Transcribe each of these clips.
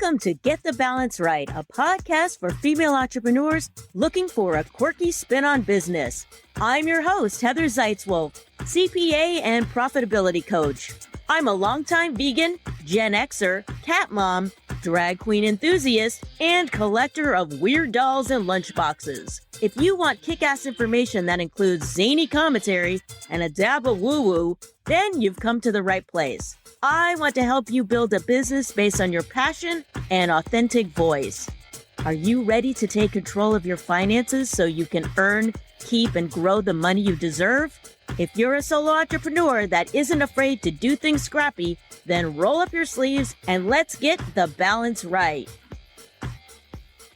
Welcome to Get the Balance Right, a podcast for female entrepreneurs looking for a quirky spin on business. I'm your host, Heather Zeitzwolf, CPA and profitability coach. I'm a longtime vegan, Gen Xer, cat mom, drag queen enthusiast, and collector of weird dolls and lunchboxes. If you want kick-ass information that includes zany commentary and a dab of woo-woo, then you've come to the right place. I want to help you build a business based on your passion and authentic voice. Are you ready to take control of your finances so you can earn, keep, and grow the money you deserve? If you're a solo entrepreneur that isn't afraid to do things scrappy, then roll up your sleeves and let's get the balance right.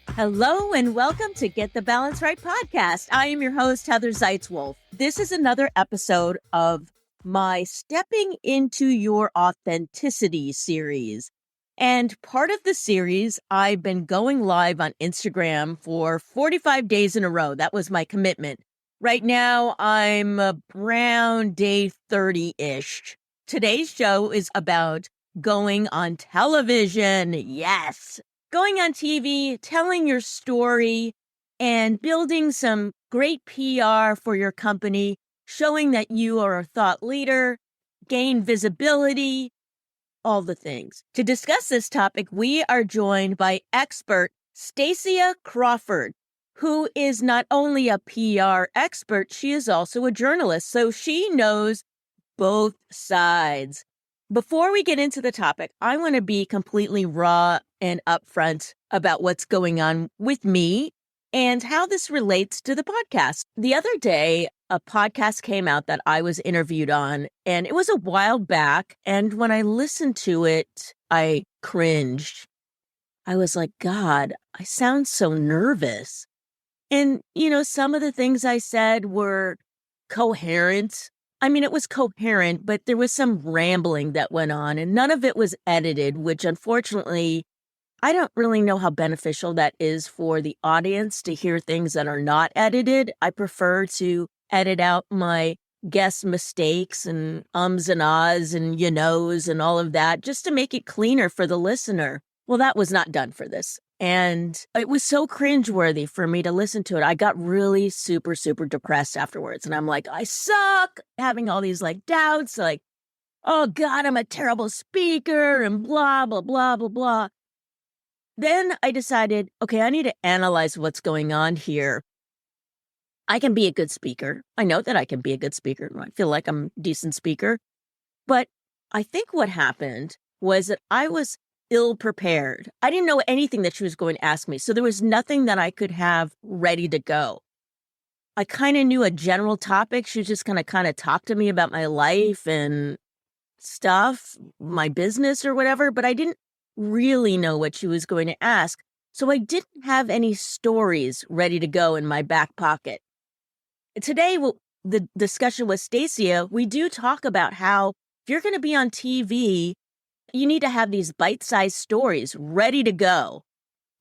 Hello and welcome to Get the Balance Right podcast. I am your host, Heather Zeitzwolf. This is another episode of my Stepping Into Your Authenticity series. And part of the series, I've been going live on Instagram for 45 days in a row. That was my commitment. Right now, I'm around day 30-ish. Today's show is about going on television. Yes. Going on TV, telling your story, and building some great PR for your company, showing that you are a thought leader, gain visibility, all the things. To discuss this topic, we are joined by expert Stacia Crawford, who is not only a PR expert, she is also a journalist, so she knows both sides. Before we get into the topic, I want to be completely raw and upfront about what's going on with me and how this relates to the podcast. The other day, a podcast came out that I was interviewed on, and it was a while back. And when I listened to it, I cringed. I was like, God, I sound so nervous. And, some of the things I said were coherent. I mean, it was coherent, but there was some rambling that went on, and none of it was edited, which unfortunately, I don't really know how beneficial that is for the audience to hear things that are not edited. I prefer to edit out my guest mistakes and ums and ahs and knows and all of that just to make it cleaner for the listener. Well, that was not done for this. And it was so cringeworthy for me to listen to it. I got really super, super depressed afterwards. And I'm like, I suck, having all these doubts, oh God, I'm a terrible speaker and blah, blah, blah, blah, blah. Then I decided, okay, I need to analyze what's going on here. I can be a good speaker. I know that I can be a good speaker. I feel like I'm a decent speaker. But I think what happened was that I was ill-prepared. I didn't know anything that she was going to ask me. So there was nothing that I could have ready to go. I kind of knew a general topic. She was just going to kind of talk to me about my life and stuff, my business or whatever. But I didn't really know what she was going to ask. So I didn't have any stories ready to go in my back pocket. Today, the discussion with Stacia, we do talk about how if you're going to be on TV, you need to have these bite-sized stories ready to go.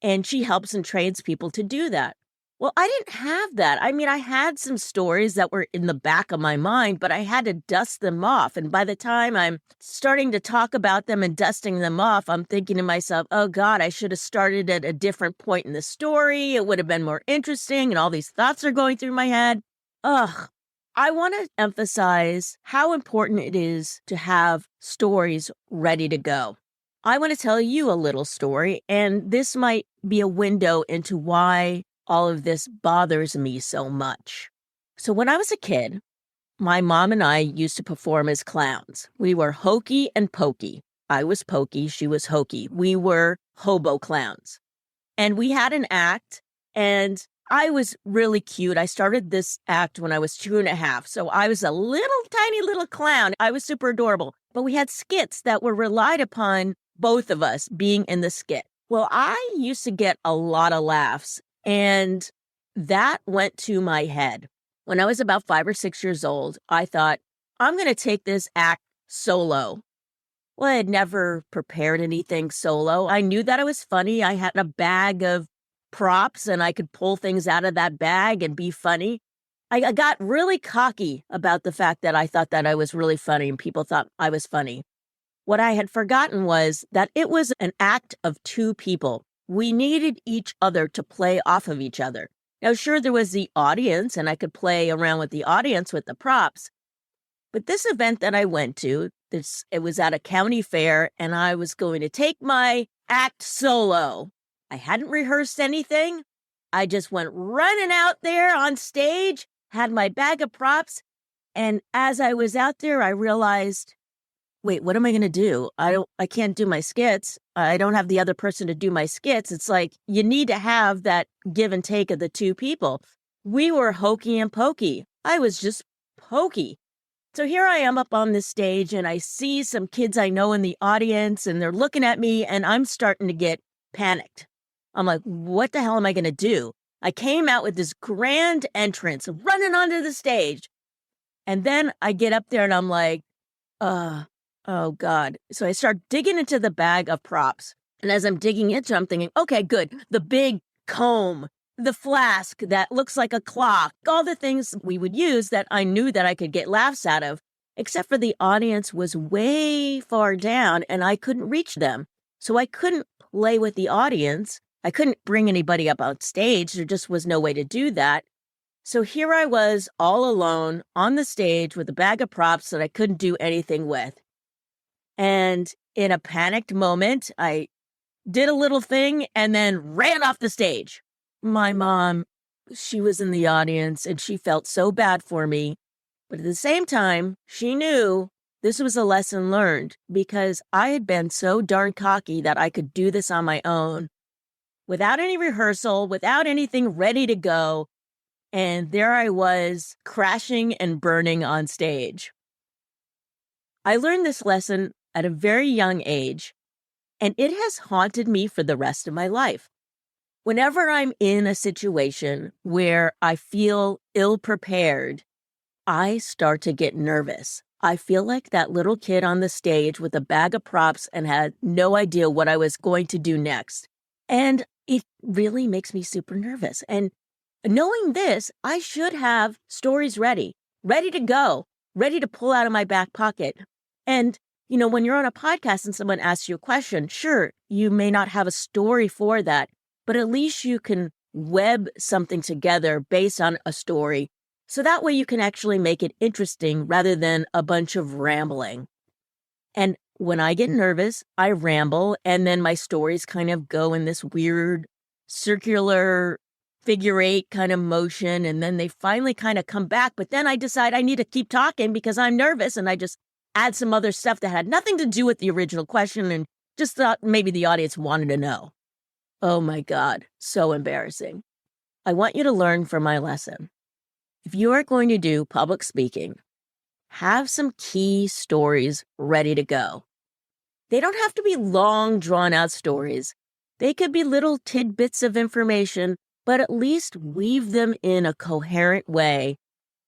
And she helps and trains people to do that. Well, I didn't have that. I mean, I had some stories that were in the back of my mind, but I had to dust them off. And by the time I'm starting to talk about them and dusting them off, I'm thinking to myself, oh God, I should have started at a different point in the story. It would have been more interesting. And all these thoughts are going through my head. Ugh. I want to emphasize how important it is to have stories ready to go. I want to tell you a little story, and this might be a window into why all of this bothers me so much. So when I was a kid, my mom and I used to perform as clowns. We were hokey and pokey. I was pokey, she was hokey. We were hobo clowns. And we had an act, and I was really cute. I started this act when I was 2.5. So I was a tiny little clown. I was super adorable. But we had skits that were relied upon both of us being in the skit. Well, I used to get a lot of laughs. And that went to my head. When I was about 5 or 6 years old, I thought, I'm going to take this act solo. Well, I had never prepared anything solo. I knew that I was funny. I had a bag of props and I could pull things out of that bag and be funny. I got really cocky about the fact that I thought that I was really funny and people thought I was funny. What I had forgotten was that it was an act of two people. We needed each other to play off of each other. Now, sure, there was the audience, and I could play around with the audience with the props. But this event that I went to, it was at a county fair, and I was going to take my act solo. I hadn't rehearsed anything. I just went running out there on stage, had my bag of props, and as I was out there, I realized, wait, what am I going to do? I can't do my skits. I don't have the other person to do my skits. It's like, you need to have that give and take of the two people. We were hokey and pokey. I was just pokey. So here I am up on this stage, and I see some kids I know in the audience, and they're looking at me, and I'm starting to get panicked. I'm like, what the hell am I going to do? I came out with this grand entrance, running onto the stage. And then I get up there and I'm like, oh God. So I start digging into the bag of props. And as I'm digging into it, I'm thinking, okay, good. The big comb, the flask that looks like a clock, all the things we would use that I knew that I could get laughs out of, except for the audience was way far down and I couldn't reach them. So I couldn't play with the audience. I couldn't bring anybody up on stage. There just was no way to do that. So here I was all alone on the stage with a bag of props that I couldn't do anything with. And in a panicked moment, I did a little thing and then ran off the stage. My mom, she was in the audience and she felt so bad for me. But at the same time, she knew this was a lesson learned because I had been so darn cocky that I could do this on my own without any rehearsal, without anything ready to go. And there I was, crashing and burning on stage. I learned this lesson at a very young age, and it has haunted me for the rest of my life. Whenever I'm in a situation where I feel ill-prepared, I start to get nervous. I feel like that little kid on the stage with a bag of props and had no idea what I was going to do next. And it really makes me super nervous. And knowing this, I should have stories ready to go, ready to pull out of my back pocket. And, when you're on a podcast and someone asks you a question, sure, you may not have a story for that, but at least you can web something together based on a story. So that way you can actually make it interesting rather than a bunch of rambling. And when I get nervous, I ramble, and then my stories kind of go in this weird circular figure eight kind of motion, and then they finally kind of come back. But then I decide I need to keep talking because I'm nervous, and I just add some other stuff that had nothing to do with the original question and just thought maybe the audience wanted to know. Oh my God, so embarrassing. I want you to learn from my lesson. If you are going to do public speaking, have some key stories ready to go. They don't have to be long, drawn-out stories. They could be little tidbits of information, but at least weave them in a coherent way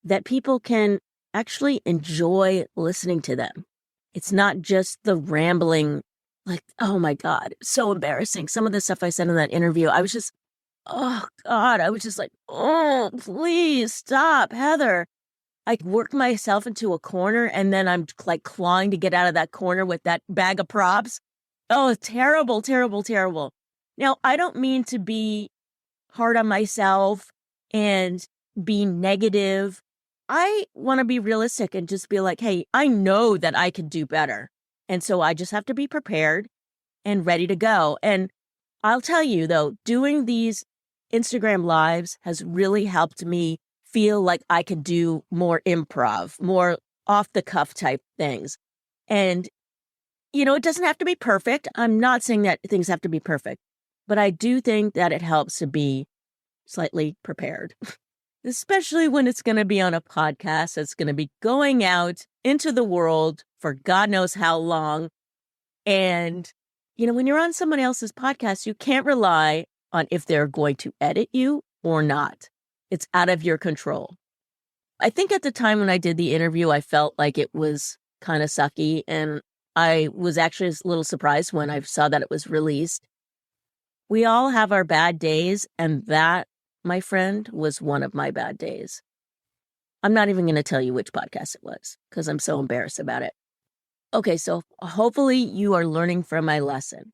that people can actually enjoy listening to them. It's not just the rambling, like, oh my God, so embarrassing. Some of the stuff I said in that interview, I was just, oh God, I was just like, oh, please stop, Heather. I worked myself into a corner and then I'm like clawing to get out of that corner with that bag of props. Oh, terrible, terrible, terrible. Now, I don't mean to be hard on myself and be negative. I want to be realistic and just be like, hey, I know that I could do better. And so I just have to be prepared and ready to go. And I'll tell you though, doing these Instagram lives has really helped me feel like I could do more improv, more off the cuff type things. And, it doesn't have to be perfect. I'm not saying that things have to be perfect, but I do think that it helps to be slightly prepared, especially when it's going to be on a podcast that's going to be going out into the world for God knows how long. And, when you're on someone else's podcast, you can't rely on if they're going to edit you or not. It's out of your control. I think at the time when I did the interview, I felt like it was kind of sucky. And I was actually a little surprised when I saw that it was released. We all have our bad days. And that, my friend, was one of my bad days. I'm not even going to tell you which podcast it was because I'm so embarrassed about it. Okay, so hopefully you are learning from my lesson.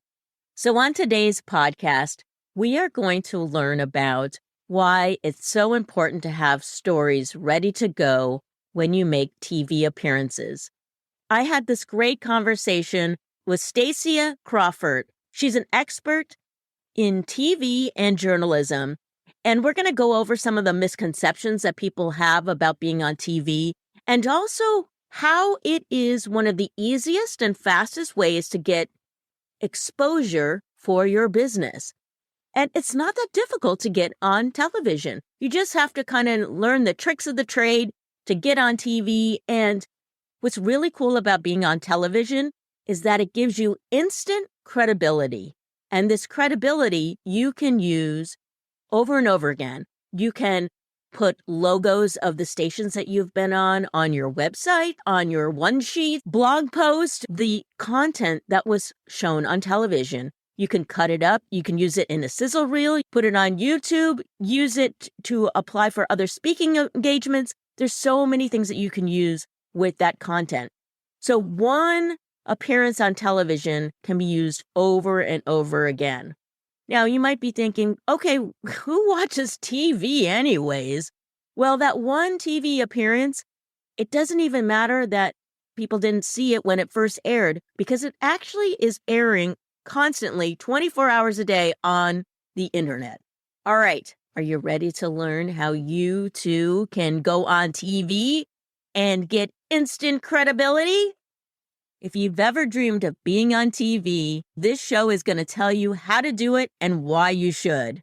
So on today's podcast, we are going to learn about why it's so important to have stories ready to go when you make TV appearances. I had this great conversation with Stacia Crawford. She's an expert in TV and journalism, and we're going to go over some of the misconceptions that people have about being on TV and also how it is one of the easiest and fastest ways to get exposure for your business. And it's not that difficult to get on television. You just have to kind of learn the tricks of the trade to get on TV. And what's really cool about being on television is that it gives you instant credibility. And this credibility you can use over and over again. You can put logos of the stations that you've been on your website, on your one sheet, blog post, the content that was shown on television. You can cut it up. You can use it in a sizzle reel, put it on YouTube, use it to apply for other speaking engagements. There's so many things that you can use with that content. So one appearance on television can be used over and over again. Now, you might be thinking, okay, who watches TV anyways? Well, that one TV appearance, it doesn't even matter that people didn't see it when it first aired because it actually is airing constantly 24 hours a day on the internet. All right, are you ready to learn how you too can go on TV and get instant credibility? If you've ever dreamed of being on TV, this show is going to tell you how to do it and why you should.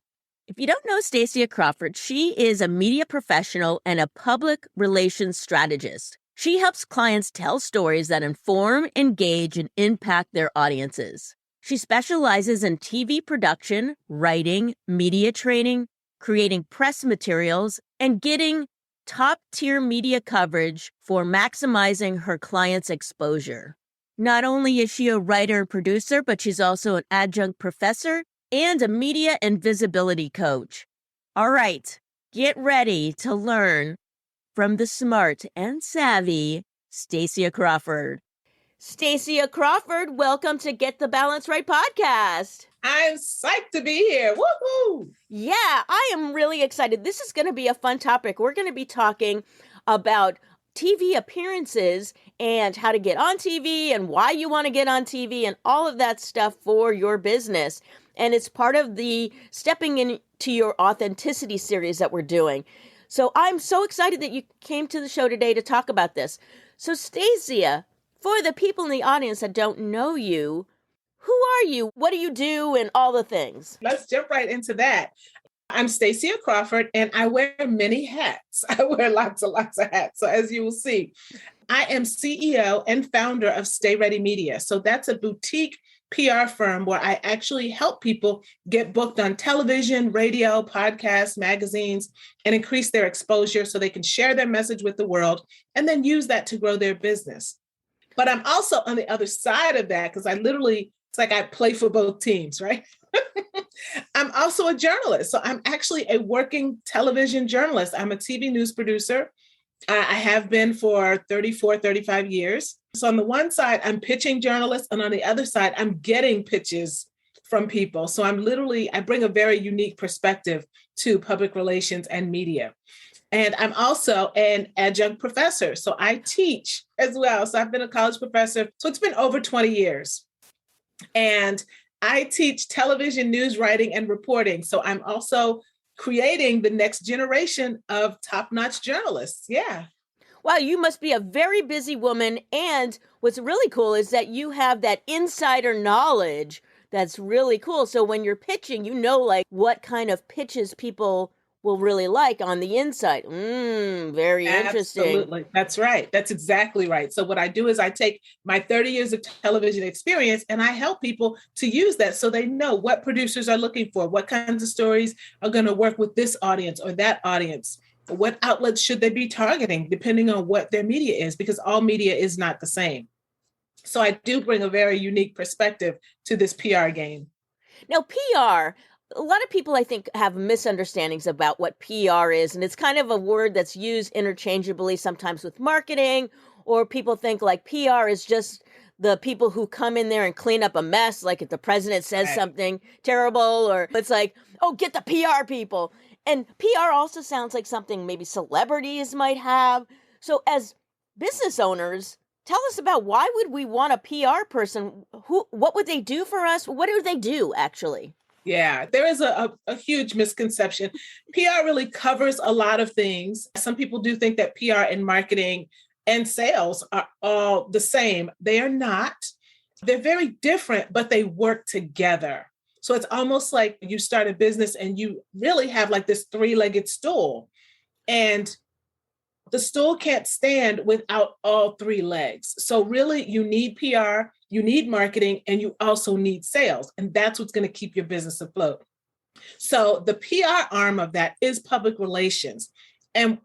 If you don't know Stacia Crawford, she is a media professional and a public relations strategist. She helps clients tell stories that inform, engage, and impact their audiences. She specializes in TV production, writing, media training, creating press materials, and getting top-tier media coverage for maximizing her clients' exposure. Not only is she a writer and producer, but she's also an adjunct professor and a media and visibility coach. All right, get ready to learn from the smart and savvy Stacia Crawford. Stacia Crawford, welcome to Get the Balance Right podcast. I'm psyched to be here. Woohoo! Yeah, I am really excited. This is going to be a fun topic. We're going to be talking about TV appearances and how to get on TV and why you want to get on TV and all of that stuff for your business. And it's part of the Stepping Into Your Authenticity series that we're doing. So I'm so excited that you came to the show today to talk about this. So Stacia, for the people in the audience that don't know you, who are you? What do you do? And all the things. Let's jump right into that. I'm Stacia Crawford, and I wear many hats. I wear lots of hats. So as you will see, I am CEO and founder of Stay Ready Media. So that's a boutique PR firm where I actually help people get booked on television, radio, podcasts, magazines, and increase their exposure so they can share their message with the world and then use that to grow their business. But I'm also on the other side of that because it's like I play for both teams, right? I'm also a journalist. So I'm actually a working television journalist. I'm a TV news producer. I have been for 34, 35 years. So on the one side, I'm pitching journalists, and on the other side, I'm getting pitches from people. So I bring a very unique perspective to public relations and media. And I'm also an adjunct professor. So I teach as well. So I've been a college professor. So it's been over 20 years. And I teach television news writing and reporting. So I'm also creating the next generation of top-notch journalists. Yeah. Wow, you must be a very busy woman. And what's really cool is that you have that insider knowledge that's really cool. So when you're pitching, you know, like what kind of pitches people will really like on the inside. Very interesting. Absolutely. That's right. That's exactly right. So what I do is I take my 30 years of television experience and I help people to use that so they know what producers are looking for, what kinds of stories are going to work with this audience or that audience. What outlets should they be targeting depending on what their media is, because all media is not the same. So I do bring a very unique perspective to this PR game. Now, PR, a lot of people, I think, have misunderstandings about what PR is, and it's kind of a word that's used interchangeably sometimes with marketing, or people think like PR is just the people who come in there and clean up a mess, like if the president says Right. something terrible, or it's like, oh, get the PR people. And PR also sounds like something maybe celebrities might have. So as business owners, tell us about, why would we want a PR person? What would they do for us? What do they do, actually? Yeah, there is a huge misconception. PR really covers a lot of things. Some people do think that PR and marketing and sales are all the same. They are not. They're very different, but they work together. So it's almost like you start a business and you really have like this three-legged stool. And the stool can't stand without all three legs. So really, you need PR, you need marketing, and you also need sales. And that's what's going to keep your business afloat. So the PR arm of that is public relations. And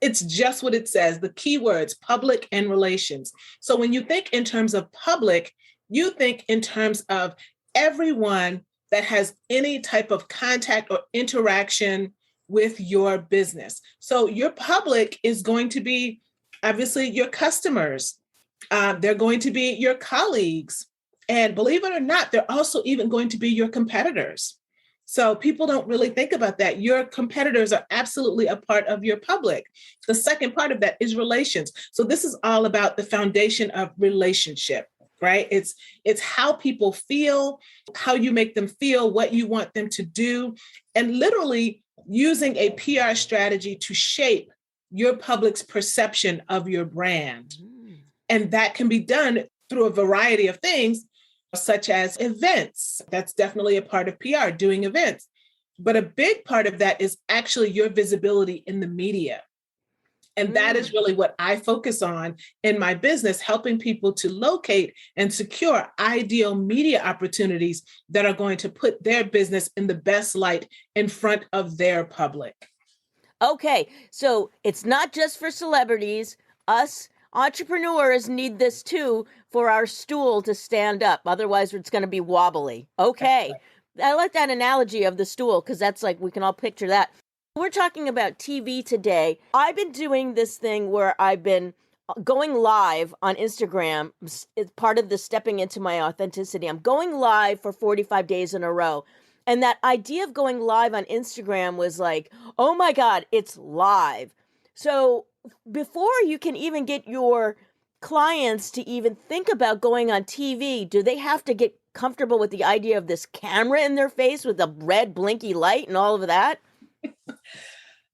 it's just what it says, the keywords, public and relations. So when you think in terms of public, you think in terms of everyone that has any type of contact or interaction with your business. So your public is going to be obviously your customers. They're going to be your colleagues. And believe it or not, they're also even going to be your competitors. So people don't really think about that. Your competitors are absolutely a part of your public. The second part of that is relations. So this is all about the foundation of relationship, right? It's how people feel, how you make them feel, what you want them to do, and literally using a PR strategy to shape your public's perception of your brand. And that can be done through a variety of things, such as events. That's definitely a part of PR, doing events. But a big part of that is actually your visibility in the media. And that is really what I focus on in my business, helping people to locate and secure ideal media opportunities that are going to put their business in the best light in front of their public. Okay, so it's not just for celebrities. Us entrepreneurs need this too, for our stool to stand up. Otherwise, it's going to be wobbly. Okay. Right. I like that analogy of the stool, because that's like, we can all picture that. We're talking about TV today. I've been doing this thing where I've been going live on Instagram. It's part of the stepping into my authenticity. I'm going live for 45 days in a row. And that idea of going live on Instagram was like, oh my God, it's live. So before you can even get your clients to even think about going on TV, do they have to get comfortable with the idea of this camera in their face with a red blinky light and all of that?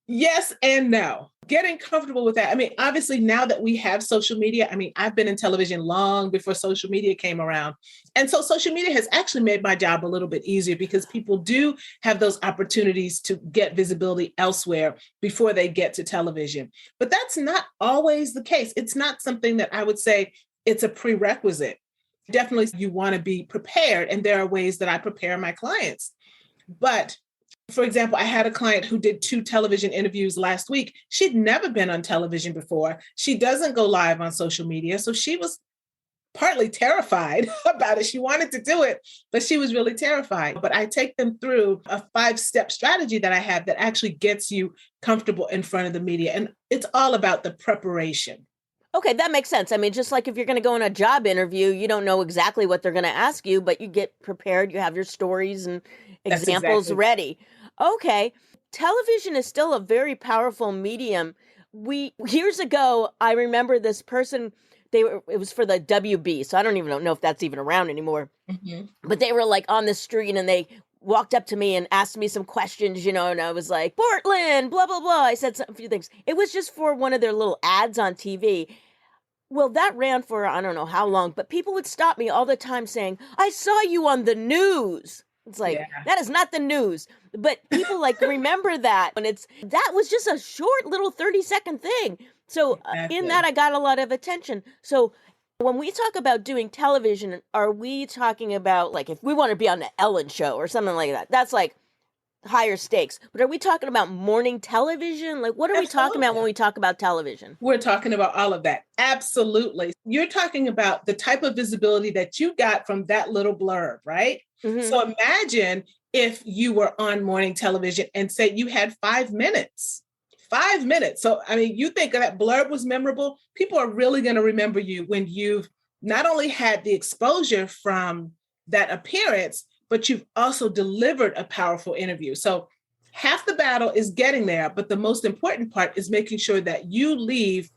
Yes and no. Getting comfortable with that. I mean, obviously, now that we have social media, I mean, I've been in television long before social media came around. And so social media has actually made my job a little bit easier, because people do have those opportunities to get visibility elsewhere before they get to television. But that's not always the case. It's not something that I would say it's a prerequisite. Definitely, you want to be prepared. And there are ways that I prepare my clients. But for example, I had a client who did 2 television interviews last week. She'd never been on television before. She doesn't go live on social media. So she was partly terrified about it. She wanted to do it, but she was really terrified. But I take them through a 5-step strategy that I have that actually gets you comfortable in front of the media. And it's all about the preparation. Okay, that makes sense. I mean, just like if you're going to go on a job interview, you don't know exactly what they're going to ask you, but you get prepared. You have your stories and examples ready. Okay. Television is still a very powerful medium. Years ago, I remember this person, it was for the WB. So I don't even know if that's even around anymore, but they were like on the street and they walked up to me and asked me some questions, and I was like, Portland, blah, blah, blah. I said a few things. It was just for one of their little ads on TV. Well, that ran for, I don't know how long, but people would stop me all the time saying, I saw you on the news. It's like, that is not the news. But people like remember that. And that was just a short little 30-second thing. So in that, I got a lot of attention. So when we talk about doing television, are we talking about, like, if we want to be on the Ellen show or something like that, that's like higher stakes. But are we talking about morning television? Like, what are we talking about when we talk about television? We're talking about all of that. Absolutely. You're talking about the type of visibility that you got from that little blurb, right? So imagine if you were on morning television and say you had 5 minutes. 5 minutes. So, I mean, you think that blurb was memorable. People are really going to remember you when you've not only had the exposure from that appearance, but you've also delivered a powerful interview. So half the battle is getting there, but the most important part is making sure that you leave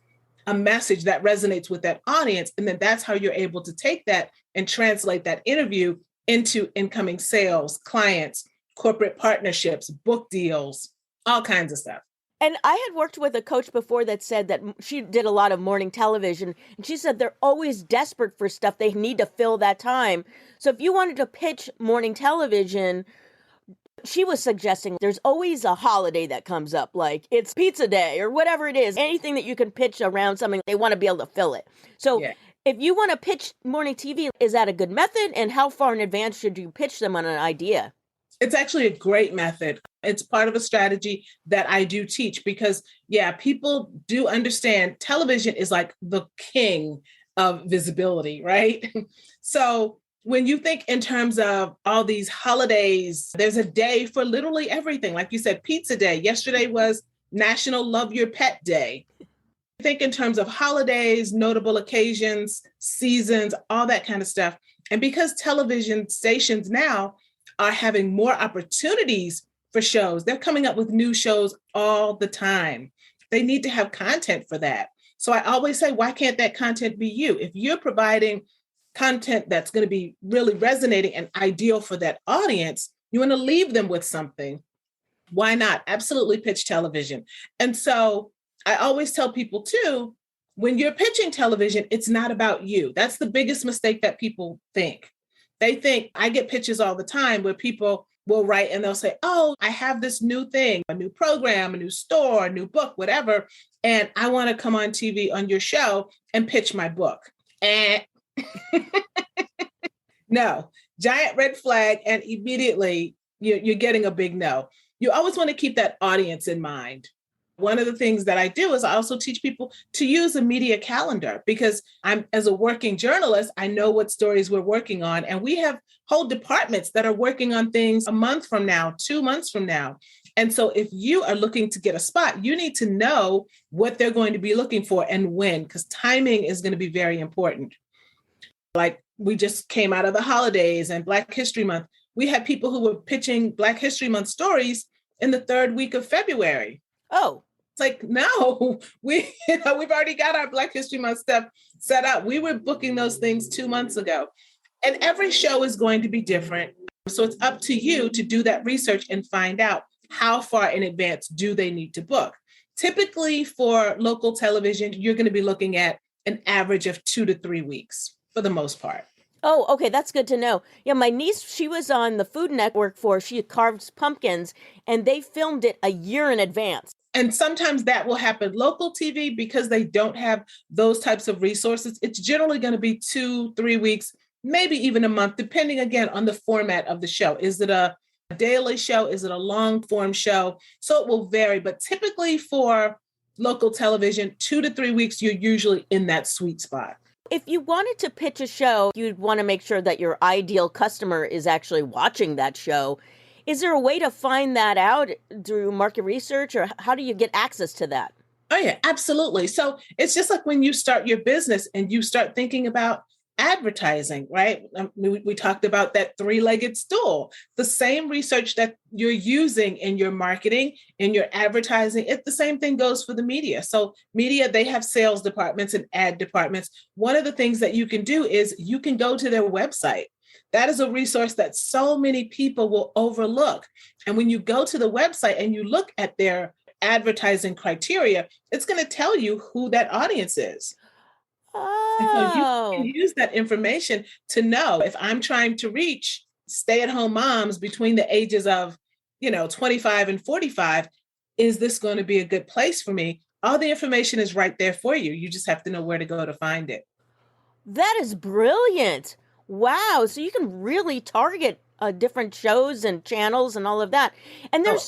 a message that resonates with that audience. And then that's how you're able to take that and translate that interview into incoming sales, clients, corporate partnerships, book deals, all kinds of stuff. And I had worked with a coach before that said that she did a lot of morning television. And she said they're always desperate for stuff. They need to fill that time. So if you wanted to pitch morning television, she was suggesting there's always a holiday that comes up, like it's pizza day or whatever it is, anything that you can pitch around something, they want to be able to fill it. So if you want to pitch morning TV, is that a good method? And how far in advance should you pitch them on an idea? It's actually a great method. It's part of a strategy that I do teach because, people do understand television is like the king of visibility, right? So when you think in terms of all these holidays, there's a day for literally everything. Like you said, pizza day. Yesterday was National Love Your Pet Day. Think in terms of holidays, notable occasions, seasons, all that kind of stuff. And because television stations now are having more opportunities for shows, they're coming up with new shows all the time. They need to have content for that. So I always say, why can't that content be you? If you're providing content that's going to be really resonating and ideal for that audience, you want to leave them with something. Why not? Absolutely pitch television. And so I always tell people too, when you're pitching television, it's not about you. That's the biggest mistake that people think. They think, I get pitches all the time where people will write and they'll say, oh, I have this new thing, a new program, a new store, a new book, whatever. And I want to come on TV on your show and pitch my book. And no, giant red flag. And immediately you're getting a big no. You always want to keep that audience in mind. One of the things that I do is I also teach people to use a media calendar because as a working journalist, I know what stories we're working on. And we have whole departments that are working on things a month from now, 2 months from now. And so if you are looking to get a spot, you need to know what they're going to be looking for and when, because timing is going to be very important. Like we just came out of the holidays and Black History Month. We had people who were pitching Black History Month stories in the third week of February. Oh, it's like, no, we've already got our Black History Month stuff set up. We were booking those things 2 months ago. And every show is going to be different. So it's up to you to do that research and find out how far in advance do they need to book. Typically for local television, you're going to be looking at an average of 2 to 3 weeks for the most part. Oh, okay. That's good to know. Yeah, my niece, she was on the Food Network she carves pumpkins and they filmed it a year in advance. And sometimes that will happen. Local TV, because they don't have those types of resources, it's generally going to be 2-3 weeks, maybe even a month, depending again on the format of the show. Is it a daily show? Is it a long form show? So it will vary. But typically for local television, 2 to 3 weeks, you're usually in that sweet spot. If you wanted to pitch a show, you'd want to make sure that your ideal customer is actually watching that show. Is there a way to find that out through market research, or how do you get access to that? Oh, yeah, absolutely. So it's just like when you start your business and you start thinking about advertising, right? We talked about that three-legged stool. The same research that you're using in your marketing, in your advertising, the same thing goes for the media. So media, they have sales departments and ad departments. One of the things that you can do is you can go to their website. That is a resource that so many people will overlook. And when you go to the website and you look at their advertising criteria, it's going to tell you who that audience is. Oh. And so you can use that information to know if I'm trying to reach stay-at-home moms between the ages of, 25 and 45, is this going to be a good place for me? All the information is right there for you. You just have to know where to go to find it. That is brilliant. Wow. So you can really target different shows and channels and all of that. And there's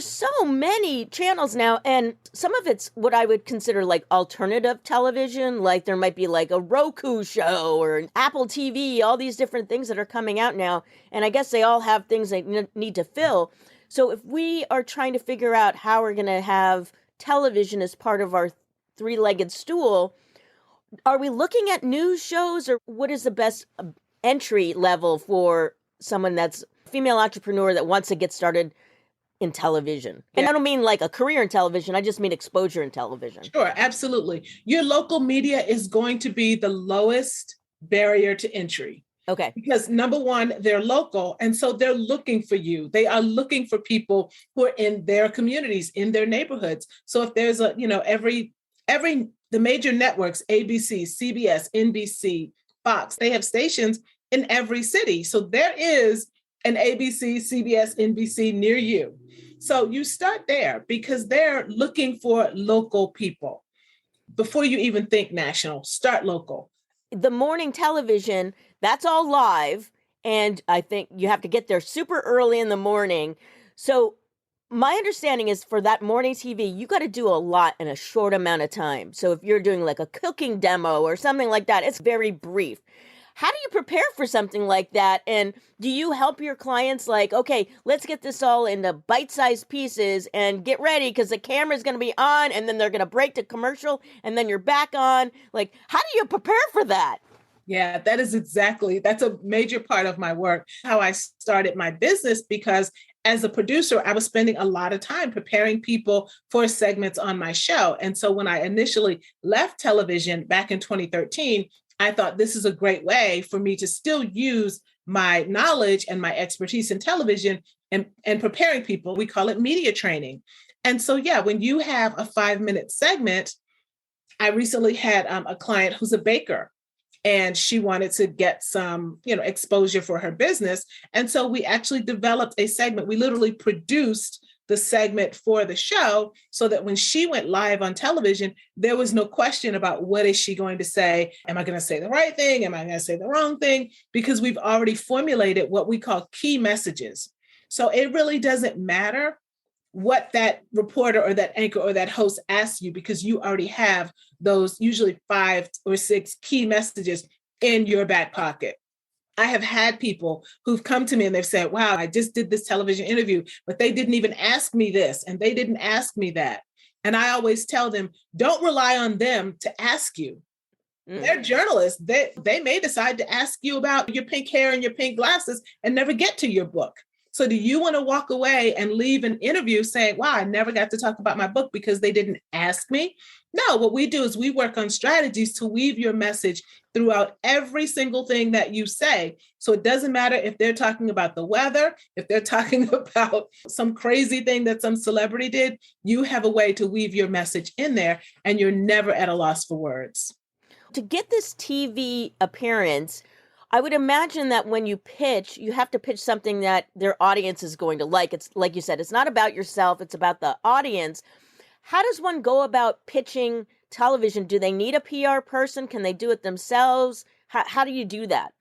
so many channels now. And some of it's what I would consider like alternative television. Like there might be like a Roku show or an Apple TV, all these different things that are coming out now. And I guess they all have things they need to fill. So if we are trying to figure out how we're going to have television as part of our three-legged stool, Are we looking at news shows, or what is the best entry level for someone that's a female entrepreneur that wants to get started in television? And I don't mean like a career in television. I just mean exposure in television. Sure, absolutely. Your local media is going to be the lowest barrier to entry. Okay. Because number one, they're local. And so they're looking for you. They are looking for people who are in their communities, in their neighborhoods. So if there's the major networks, ABC, CBS, NBC, Fox, they have stations in every city. So there is an ABC, CBS, NBC near you. So you start there because they're looking for local people. Before you even think national, start local. The morning television, that's all live. And I think you have to get there super early in the morning. So my understanding is for that morning TV, you got to do a lot in a short amount of time. So if you're doing like a cooking demo or something like that, it's very brief. How do you prepare for something like that? And do you help your clients like, okay, let's get this all into bite-sized pieces and get ready because the camera's going to be on and then they're going to break to commercial and then you're back on? Like, how do you prepare for that? Yeah, that's a major part of my work, how I started my business, because as a producer, I was spending a lot of time preparing people for segments on my show. And so when I initially left television back in 2013, I thought this is a great way for me to still use my knowledge and my expertise in television and preparing people. We call it media training. And so, yeah, when you have a 5-minute segment, I recently had a client who's a baker, and she wanted to get some, exposure for her business. And so we actually developed a segment. We literally produced the segment for the show so that when she went live on television, there was no question about what is she going to say? Am I going to say the right thing? Am I going to say the wrong thing? Because we've already formulated what we call key messages. So it really doesn't matter what that reporter or that anchor or that host asks you, because you already have those usually 5 or 6 key messages in your back pocket. I have had people who've come to me and they've said, wow, I just did this television interview, but they didn't even ask me this and they didn't ask me that. And I always tell them, don't rely on them to ask you. They're journalists. They may decide to ask you about your pink hair and your pink glasses and never get to your book. So do you want to walk away and leave an interview saying, wow, I never got to talk about my book because they didn't ask me? No, what we do is we work on strategies to weave your message throughout every single thing that you say. So it doesn't matter if they're talking about the weather, if they're talking about some crazy thing that some celebrity did, you have a way to weave your message in there and you're never at a loss for words. To get this TV appearance, I would imagine that when you pitch, you have to pitch something that their audience is going to like. It's like you said, it's not about yourself, it's about the audience. How does one go about pitching television? Do they need a PR person? Can they do it themselves? How do you do that?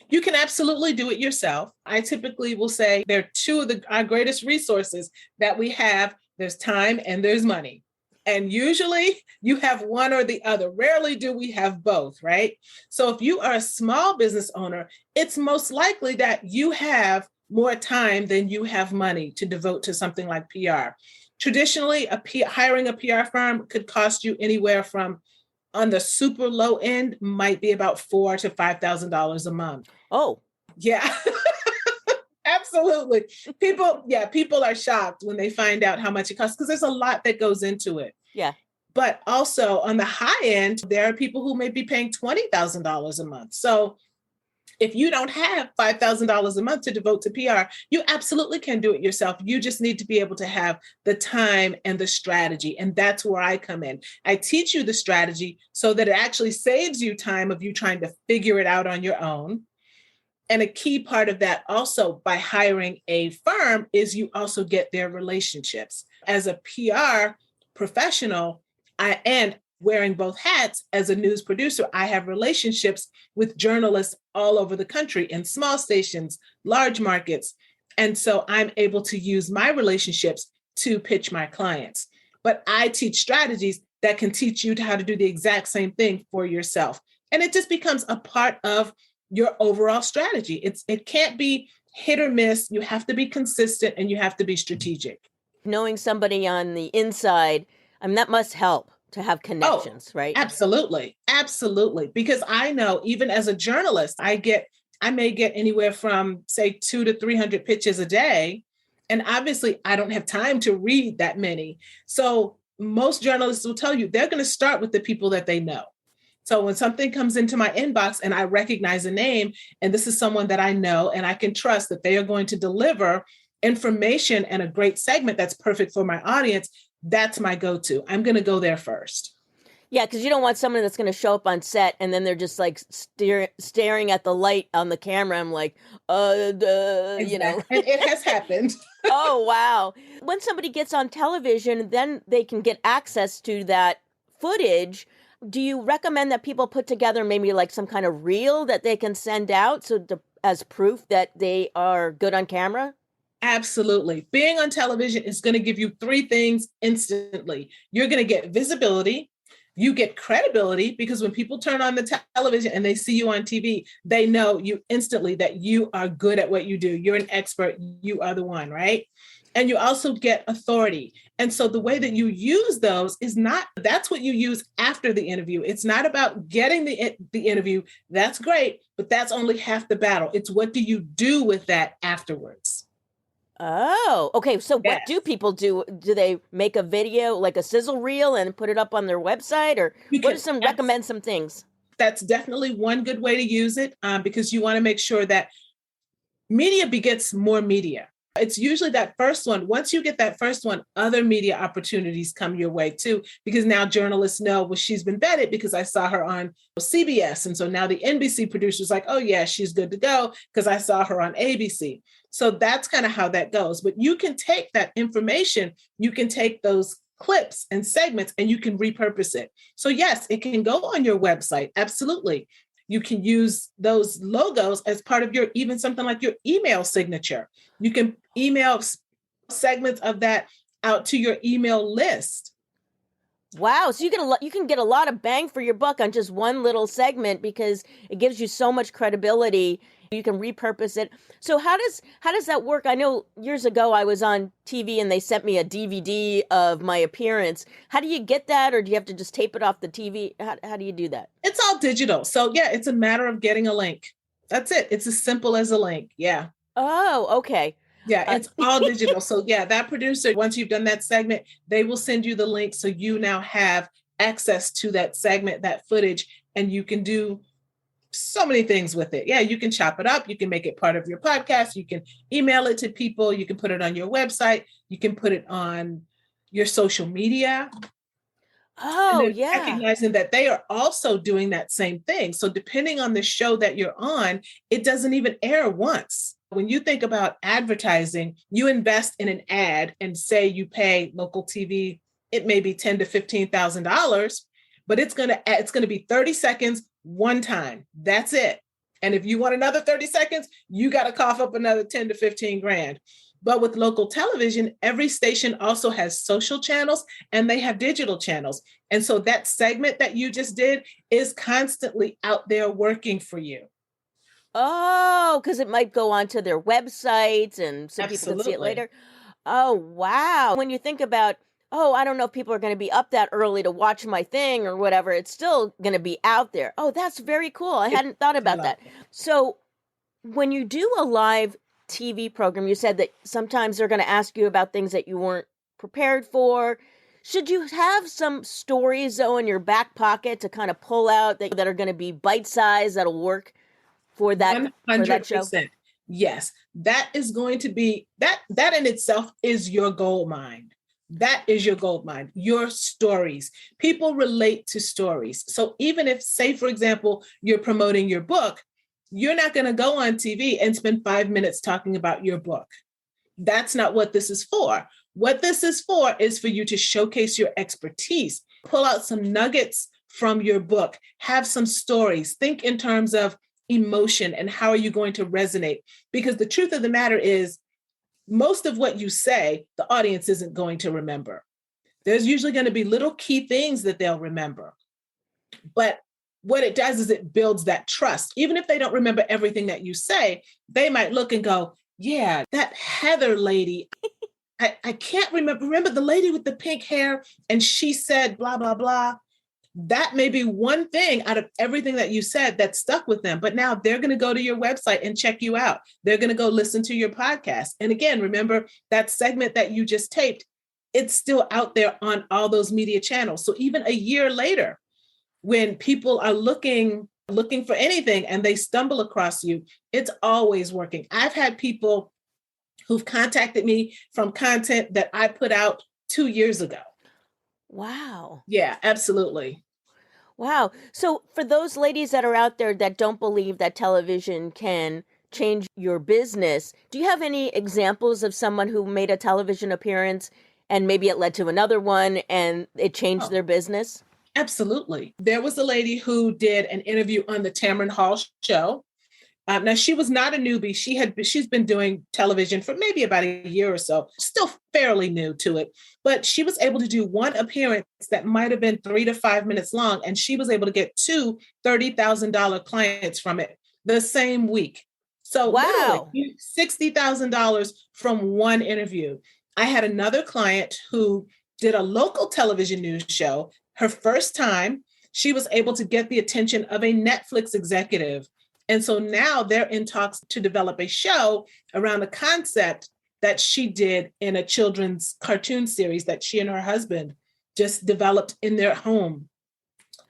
You can absolutely do it yourself. I typically will say there are two of our greatest resources that we have. There's time and there's money. And usually you have one or the other. Rarely do we have both, right? So if you are a small business owner, it's most likely that you have more time than you have money to devote to something like PR. Traditionally, hiring a PR firm could cost you anywhere from, on the super low end, might be about $4,000 to $5,000 a month. Oh, yeah. Absolutely. People are shocked when they find out how much it costs because there's a lot that goes into it. Yeah. But also on the high end, there are people who may be paying $20,000 a month. So if you don't have $5,000 a month to devote to PR, you absolutely can do it yourself. You just need to be able to have the time and the strategy. And that's where I come in. I teach you the strategy so that it actually saves you time of you trying to figure it out on your own. And a key part of that also by hiring a firm is you also get their relationships. As a PR professional, and wearing both hats as a news producer, I have relationships with journalists all over the country in small stations, large markets. And so I'm able to use my relationships to pitch my clients. But I teach strategies that can teach you how to do the exact same thing for yourself. And it just becomes a part of your overall strategy. It can't be hit or miss. You have to be consistent and you have to be strategic. Knowing somebody on the inside, that must help. to have Oh, connections, right? absolutely. Absolutely. Because I know even as a journalist, I may get anywhere from say 200 to 300 pitches a day. And obviously I don't have time to read that many. So most journalists will tell you they're going to start with the people that they know. So when something comes into my inbox and I recognize a name, and this is someone that I know and I can trust that they are going to deliver information and a great segment that's perfect for my audience, that's my go-to. I'm going to go there first. Yeah, because you don't want someone that's going to show up on set and then they're just like staring at the light on the camera. I'm like, Exactly. And it has happened. Oh, wow. When somebody gets on television, then they can get access to that footage. Do you recommend that people put together maybe like some kind of reel that they can send out as proof that they are good on camera? Absolutely. Being on television is going to give you three things instantly. You're going to get visibility. You get credibility because when people turn on the television and they see you on TV, they know you instantly that you are good at what you do. You're an expert. You are the one, right? And you also get authority. And so the way that you use those is not, that's what you use after the interview. It's not about getting the interview. That's great, but that's only half the battle. It's what do you do with that afterwards? Oh, okay. So what Yes. do people do? Do they make a video, like a sizzle reel and put it up on their website? Or You what are can some recommend some things? That's definitely one good way to use it because you want to make sure that media begets more media. It's usually that first one. Once you get that first one, other media opportunities come your way too, because now journalists know, well, she's been vetted because I saw her on CBS. And so now the NBC producer's like, oh, yeah, she's good to go because I saw her on ABC. So that's kind of how that goes. But you can take that information, you can take those clips and segments, and you can repurpose it. So yes, it can go on your website. Absolutely. You can use those logos as part of your, even something like your email signature. You can email segments of that out to your email list. Wow. So you can get a lot of bang for your buck on just one little segment because it gives you so much credibility. You can repurpose it. So how does that work? I know years ago I was on TV and they sent me a DVD of my appearance. How do you get that, or do you have to just tape it off the TV? How do you do that? It's all digital. So yeah, it's a matter of getting a link. That's it. It's as simple as a link. Yeah. Oh, okay. Yeah, it's all digital. So yeah, that producer, once you've done that segment, they will send you the link. So you now have access to that segment, that footage, and you can do so many things with it. Yeah, you can chop it up. You can make it part of your podcast. You can email it to people. You can put it on your website. You can put it on your social media. And Oh, then yeah. recognizing that they are also doing that same thing. So depending on the show that you're on, it doesn't even air once. When you think about advertising, you invest in an ad and say you pay local TV, it may be $10,000 to $15,000, but it's gonna be 30 seconds one time. That's it. And if you want another 30 seconds, you got to cough up another 10 to 15 grand. But with local television, every station also has social channels and they have digital channels. And so that segment that you just did is constantly out there working for you. Oh, because it might go onto their websites and so people can see it Absolutely. later. Oh, wow. When you think about, oh, I don't know if people are going to be up that early to watch my thing or whatever, it's still going to be out there. Oh, that's very cool. I It's hadn't thought still about out that. there. So, when you do a live TV program, you said that sometimes they're going to ask you about things that you weren't prepared for. Should you have some stories, though, in your back pocket to kind of pull out that are going to be bite sized that'll work for that show? 100%. Yes, that is going to be that in itself is your gold mine. That is your gold mine, your stories. People relate to stories. So even if, say, for example, you're promoting your book, you're not going to go on TV and spend 5 minutes talking about your book. That's not what this is for. What this is for you to showcase your expertise, pull out some nuggets from your book, have some stories, think in terms of emotion and how are you going to resonate? Because the truth of the matter is, most of what you say, the audience isn't going to remember. There's usually going to be little key things that they'll remember. But what it does is it builds that trust. Even if they don't remember everything that you say, they might look and go, yeah, that Heather lady, I can't remember the lady with the pink hair, and she said, blah, blah, blah. That may be one thing out of everything that you said that stuck with them. But now they're going to go to your website and check you out. They're going to go listen to your podcast. And again, remember that segment that you just taped, it's still out there on all those media channels. So even a year later, when people are looking for anything and they stumble across you, it's always working. I've had people who've contacted me from content that I put out 2 years ago. Wow. Yeah, absolutely. Wow. So for those ladies that are out there that don't believe that television can change your business, do you have any examples of someone who made a television appearance and maybe it led to another one and it changed their business? Absolutely. There was a lady who did an interview on the Tamron Hall show. Now, she was not a newbie. She's been doing television for maybe about a year or so, still fairly new to it. But she was able to do one appearance that might have been 3 to 5 minutes long, and she was able to get two $30,000 clients from it the same week. So wow, literally $60,000 from one interview. I had another client who did a local television news show. Her first time, she was able to get the attention of a Netflix executive. And so now they're in talks to develop a show around a concept that she did in a children's cartoon series that she and her husband just developed in their home.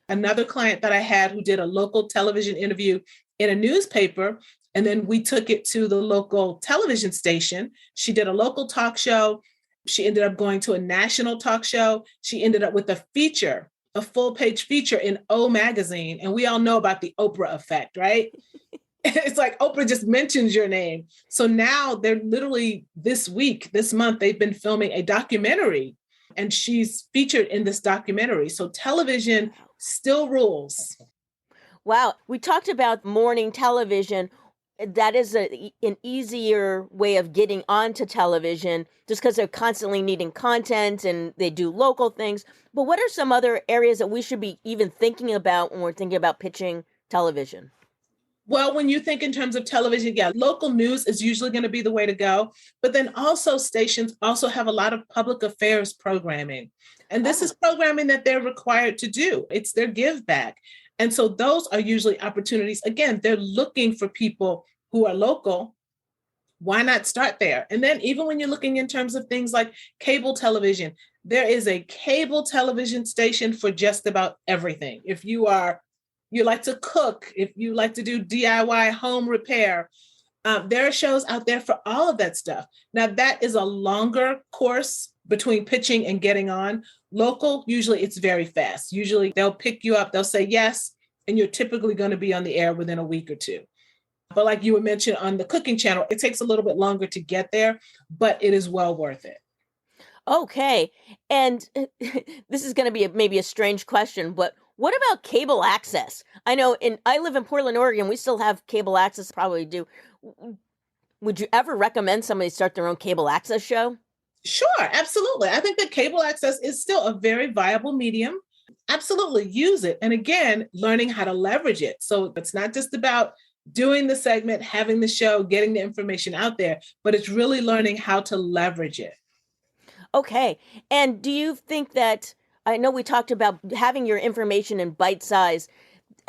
Another client that I had who did a local television interview in a newspaper, and then we took it to the local television station. She did a local talk show. She ended up going to a national talk show. She ended up with a feature, a full-page feature in O Magazine. And we all know about the Oprah effect, right? It's like Oprah just mentions your name. So now they're literally this month, they've been filming a documentary and she's featured in this documentary. So television still rules. Wow. We talked about morning television. That is an easier way of getting onto television just because they're constantly needing content and they do local things. But what are some other areas that we should be even thinking about when we're thinking about pitching television? Well, when you think in terms of television, yeah, local news is usually going to be the way to go. But then also stations also have a lot of public affairs programming. And this is programming that they're required to do. It's their give back. And so those are usually opportunities. Again, they're looking for people who are local. Why not start there? And then even when you're looking in terms of things like cable television, there is a cable television station for just about everything. If you like to cook, if you like to do DIY home repair, there are shows out there for all of that stuff. Now, that is a longer course between pitching and getting on. Local, usually it's very fast. Usually they'll pick you up, they'll say yes, and you're typically going to be on the air within a week or two. But like you were mentioned on the cooking channel, it takes a little bit longer to get there, but it is well worth it. Okay. And this is going to be maybe a strange question, but what about cable access? I know I live in Portland, Oregon. We still have cable access, probably do. Would you ever recommend somebody start their own cable access show? Sure, absolutely. I think that cable access is still a very viable medium. Absolutely use it. And again, learning how to leverage it. So it's not just about doing the segment, having the show, getting the information out there, but it's really learning how to leverage it. Okay. And do you think that, I know we talked about having your information in bite size.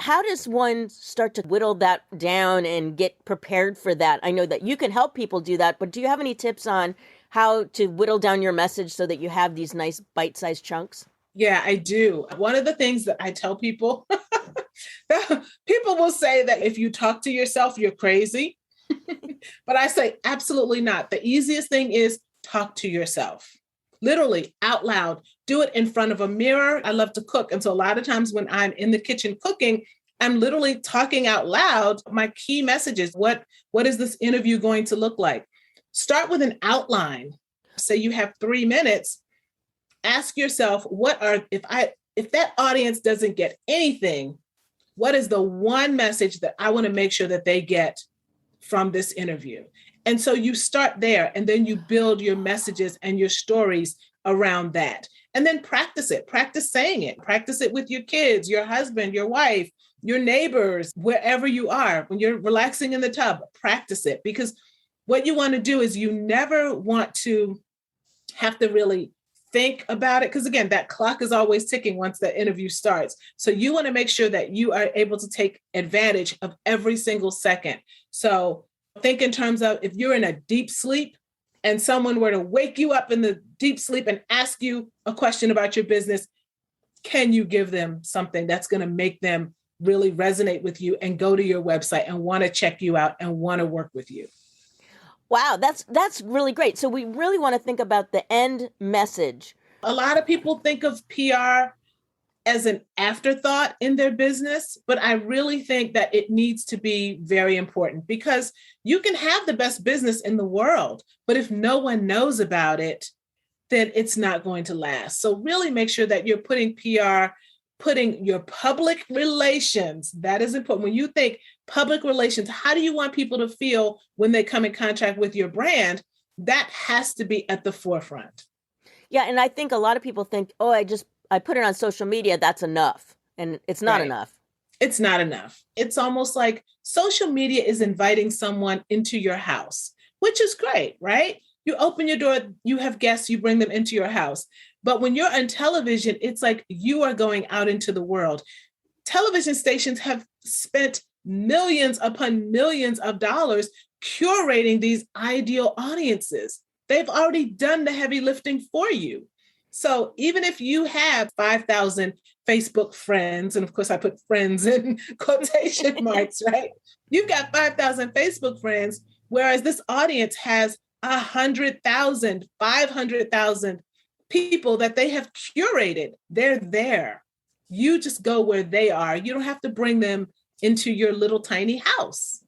How does one start to whittle that down and get prepared for that? I know that you can help people do that, but do you have any tips on how to whittle down your message so that you have these nice bite-sized chunks? Yeah, I do. One of the things that I tell people, people will say that if you talk to yourself, you're crazy. But I say, absolutely not. The easiest thing is talk to yourself. Literally out loud, do it in front of a mirror. I love to cook. And so a lot of times when I'm in the kitchen cooking, I'm literally talking out loud my key messages. What is this interview going to look like? Start with an outline. Say you have 3 minutes. Ask yourself, if that audience doesn't get anything, what is the one message that I want to make sure that they get from this interview? And so you start there and then you build your messages and your stories around that. And then practice it. Practice saying it. Practice it with your kids, your husband, your wife, your neighbors, wherever you are. When you're relaxing in the tub, practice it. Because what you want to do is you never want to have to really think about it. Because again, that clock is always ticking once the interview starts. So you want to make sure that you are able to take advantage of every single second. So think in terms of if you're in a deep sleep and someone were to wake you up in the deep sleep and ask you a question about your business, can you give them something that's going to make them really resonate with you and go to your website and want to check you out and want to work with you? Wow, that's really great. So we really want to think about the end message. A lot of people think of PR as an afterthought in their business, but I really think that it needs to be very important, because you can have the best business in the world, but if no one knows about it, then it's not going to last. So really make sure that you're putting PR, putting your public relations, that is important. When you think public relations, how do you want people to feel when they come in contact with your brand? That has to be at the forefront. Yeah, and I think a lot of people think, oh, I put it on social media, that's enough. And it's not enough. It's not enough. It's almost like social media is inviting someone into your house, which is great, right? You open your door, you have guests, you bring them into your house. But when you're on television, it's like you are going out into the world. Television stations have spent millions upon millions of dollars curating these ideal audiences. They've already done the heavy lifting for you. So even if you have 5,000 Facebook friends, and of course I put friends in quotation marks, right? You've got 5,000 Facebook friends, whereas this audience has 100,000, 500,000 people that they have curated. They're there. You just go where they are. You don't have to bring them into your little tiny house.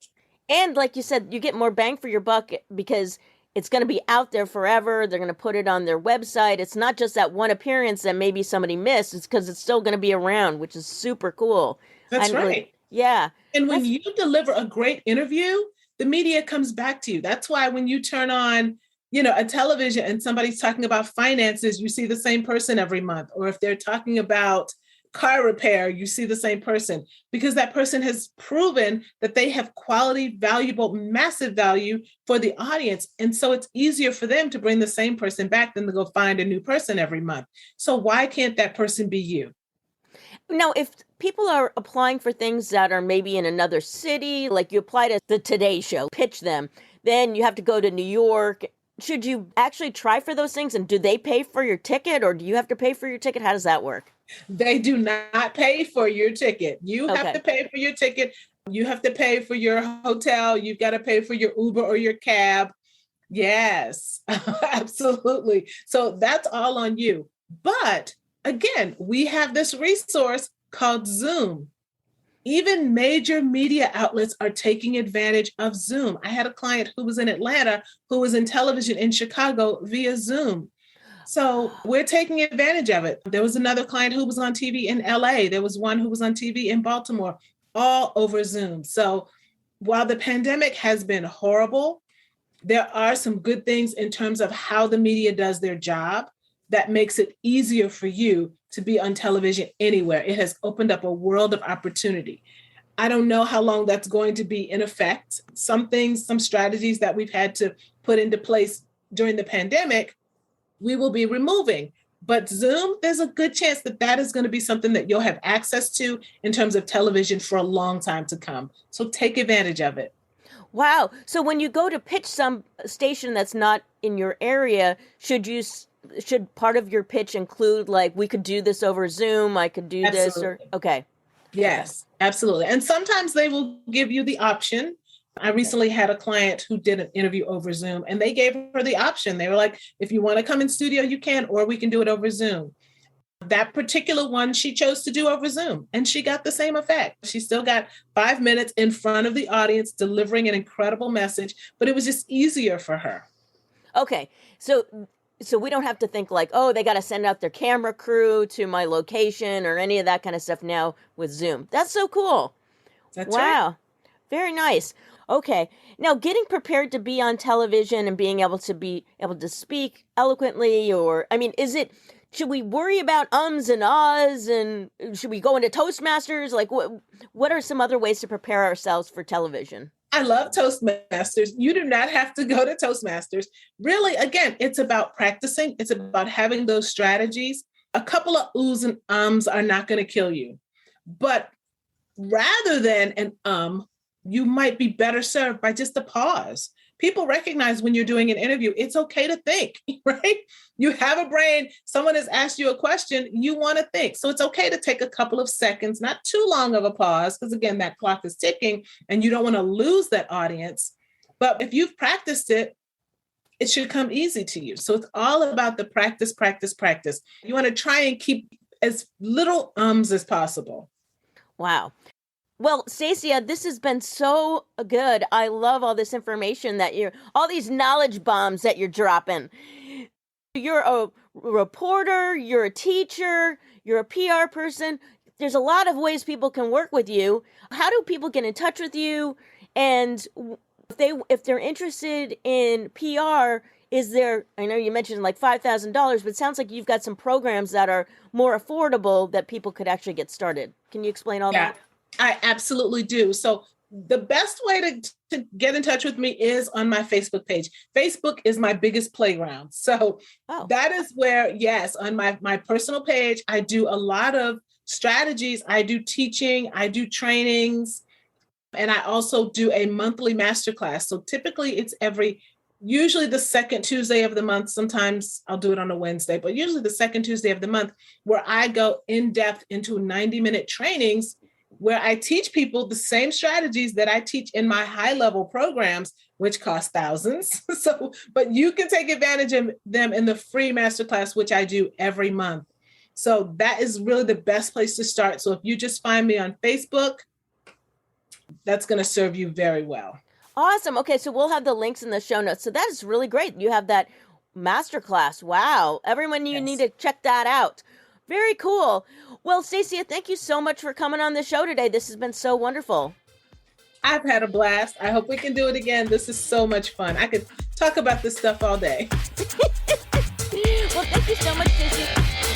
And like you said, you get more bang for your buck because it's going to be out there forever. They're going to put it on their website. It's not just that one appearance that maybe somebody missed. It's because it's still going to be around, which is super cool. That's right. Yeah. And when you deliver a great interview, the media comes back to you. That's why when you turn on, a television and somebody's talking about finances, you see the same person every month. Or if they're talking about car repair, you see the same person, because that person has proven that they have quality, valuable, massive value for the audience. And so it's easier for them to bring the same person back than to go find a new person every month. So why can't that person be you? Now, if people are applying for things that are maybe in another city, like you apply to the Today Show, pitch them, then you have to go to New York. Should you actually try for those things? And do they pay for your ticket, or do you have to pay for your ticket? How does that work? They do not pay for your ticket. You have to pay for your ticket. You have to pay for your hotel. You've got to pay for your Uber or your cab. Yes, absolutely. So that's all on you. But again, we have this resource called Zoom. Even major media outlets are taking advantage of Zoom. I had a client who was in Atlanta who was in television in Chicago via Zoom. So we're taking advantage of it. There was another client who was on TV in LA. There was one who was on TV in Baltimore, all over Zoom. So while the pandemic has been horrible, there are some good things in terms of how the media does their job that makes it easier for you to be on television anywhere. It has opened up a world of opportunity. I don't know how long that's going to be in effect. Some things, some strategies that we've had to put into place during the pandemic, we will be removing. But Zoom, there's a good chance that that is going to be something that you'll have access to in terms of television for a long time to come. So take advantage of it. Wow. So when you go to pitch some station that's not in your area, should part of your pitch include, like, we could do this over Zoom, I could do this, or okay. Yes, absolutely. And sometimes they will give you the option. I recently had a client who did an interview over Zoom, and they gave her the option. They were like, if you want to come in studio, you can, or we can do it over Zoom. That particular one, she chose to do over Zoom, and she got the same effect. She still got 5 minutes in front of the audience, delivering an incredible message, but it was just easier for her. Okay. So we don't have to think like, oh, they got to send out their camera crew to my location or any of that kind of stuff now with Zoom. That's so cool. That's right. Wow. Very nice. Okay. Now, getting prepared to be on television and being able to speak eloquently, should we worry about ums and ahs, and should we go into Toastmasters? Like, what are some other ways to prepare ourselves for television? I love Toastmasters. You do not have to go to Toastmasters. Really, again, it's about practicing. It's about having those strategies. A couple of oohs and ums are not going to kill you. But rather than an you might be better served by just a pause. People recognize when you're doing an interview, it's okay to think, right? You have a brain, someone has asked you a question, you want to think. So it's okay to take a couple of seconds, not too long of a pause, because again, that clock is ticking and you don't want to lose that audience. But if you've practiced it, it should come easy to you. So it's all about the practice, practice, practice. You want to try and keep as little ums as possible. Wow. Well, Stacia, this has been so good. I love all this information all these knowledge bombs that you're dropping. You're a reporter, you're a teacher, you're a PR person. There's a lot of ways people can work with you. How do people get in touch with you? And if they're interested in PR, I know you mentioned like $5,000, but it sounds like you've got some programs that are more affordable that people could actually get started. Can you explain all that? I absolutely do. So the best way to get in touch with me is on my Facebook page. Facebook is my biggest playground. So that is where, yes, on my personal page, I do a lot of strategies. I do teaching, I do trainings, and I also do a monthly masterclass. So typically it's usually the second Tuesday of the month. Sometimes I'll do it on a Wednesday, but usually the second Tuesday of the month, where I go in depth into 90-minute trainings where I teach people the same strategies that I teach in my high-level programs, which cost thousands. But you can take advantage of them in the free masterclass, which I do every month. So that is really the best place to start. So if you just find me on Facebook, that's going to serve you very well. Awesome. Okay, so we'll have the links in the show notes. So that is really great. You have that masterclass. Wow. Everyone, you need to check that out. Very cool. Well, Stacia, thank you so much for coming on the show today. This has been so wonderful. I've had a blast. I hope we can do it again. This is so much fun. I could talk about this stuff all day. Well, thank you so much, Stacia.